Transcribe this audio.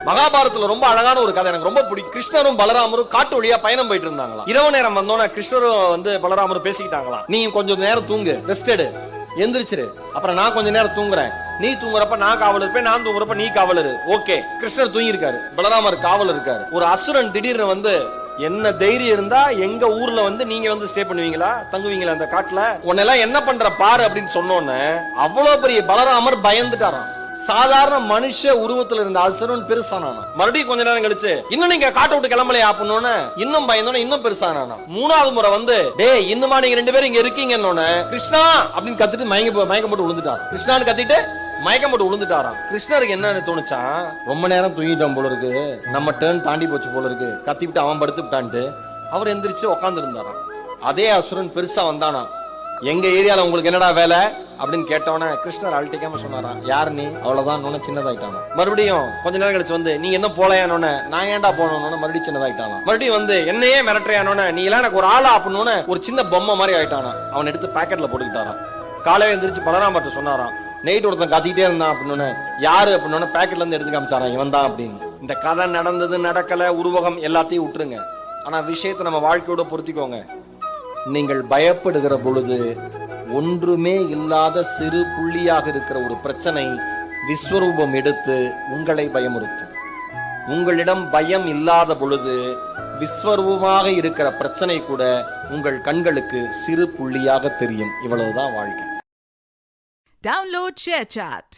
மகாபாரதத்துல ரொம்ப அழகான ஒரு கதை எனக்கு ரொம்ப பிடிக்கும். கிருஷ்ணரும் பலராமரும் காட்டு வழியா பயணம் போயிட்டு இருந்தாங்களா. இரவு நேரம் வந்தோன்னா கிருஷ்ணரும் பலராமரும் பேசிக்கிட்டாங்களாம். நீ கொஞ்சம் நேரம் தூங்கு, ரெஸ்ட் எடு, எந்திரிச்சிரு, அப்புறம் நான் கொஞ்ச நேரம் தூங்குறேன், நீ தூங்குறப்ப நான் காவல் இருப்பேன், நான் தூங்குறப்ப நீ காவல் இரு. ஓகே. கிருஷ்ணர் தூங்கி இருக்காரு, பலராமர் காவல் இருக்காரு. ஒரு அசுரன் திடீர்னு என்ன தைரியம் இருந்தா எங்க ஊர்ல நீங்க ஸ்டே பண்ணுவீங்களா, தங்குவீங்களா அந்த காட்டுல, உன்னெல்லாம் என்ன பண்ற பாரு அப்படின்னு சொன்னோன்னு அவ்வளவு பெரிய பலராமர் பயந்துட்டாராம். சாதாரண மனுஷ உருவத்துல இருந்த அசுரன் பெருசானானா. மறுபடியும் கொஞ்ச நேரம் கழிச்சு இன்னும் நீங்க காட்ட விட்டு கிளம்பலையா அப்படின்னு இன்னும் பயந்தோன்னு இன்னும் பெருசானானா. மூணாவது முறை டேய் இன்னுமா நீங்க 2 பேரும் இங்க இருக்கீங்கன்னு கிருஷ்ணா அப்படின்னு கத்திட்டு மயக்கம் போட்டு விழுந்துட்டார். கிருஷ்ணான்னு கத்திட்டு மயக்கம் போட்டு விழுந்துட்டாராம். கிருஷ்ணருக்கு என்ன தோணுச்சா, ரொம்ப நேரம் தூங்கிட்டோம் போல இருக்கு, நம்ம டேர்ன் தாண்டி போச்சு போல இருக்கு, கத்தி விட்டு அவன் படுத்து விட்டான்ட்டு அவர் எந்திரிச்சு உட்கார்ந்து இருந்தாராம். அதே அசுரன் பெருசா வந்தானா. எங்க ஏரியால உங்களுக்கு என்னடா வேலை அப்படின்னு கேட்டவன கிருஷ்ணர் அழட்டிக்காம சொன்னாராம், யாரு நீ, அவ்வளவுதான் சின்னதாயிட்டானா. மறுபடியும் கொஞ்ச நேரம் கழிச்சு நீ என்ன போலையானோன்னு, நான் ஏன்டா போனோன்னு மறுபடியும் சின்னதாயிட்டானா. மறுபடியும் என்னையே மிரட்டுறியானோன்னு, நீ எல்லாம் எனக்கு ஒரு ஆளா அப்படின்னு ஒரு சின்ன பொம்மை மாதிரி ஆயிட்டானா. அவன் எடுத்து பாக்கெட்ல போட்டுக்கிட்டாராம். காலையில எந்திரிச்சு பலராமர்ட்ட சொன்னாராம், நைட் ஒருத்தன் கத்திக்கிட்டே இருந்தான் அப்படின்னு. யாரு அப்படின்னு பேக்கெட்ல இருந்து எடுத்து காமிச்சாராம், இவன் தான் அப்படின்னு. இந்த கதை நடந்தது நடக்கல உருவகம் எல்லாத்தையும் விட்டுருங்க. ஆனா விஷயத்தை நம்ம வாழ்க்கையோட பொருத்திக்கோங்க. நீங்கள் பயப்படுகிற பொழுது ஒன்றுமே இல்லாத சிறு புள்ளியாக இருக்கிற ஒரு பிரச்சனை விஸ்வரூபம் எடுத்து உங்களை பயமுறுத்தும். உங்களிடம் பயம் இல்லாத பொழுது விஸ்வரூபமாக இருக்கிற பிரச்சனை கூட உங்கள் கண்களுக்கு சிறு புள்ளியாக தெரியும். இவ்வளவுதான் வாழ்க்கை. Download ShareChat.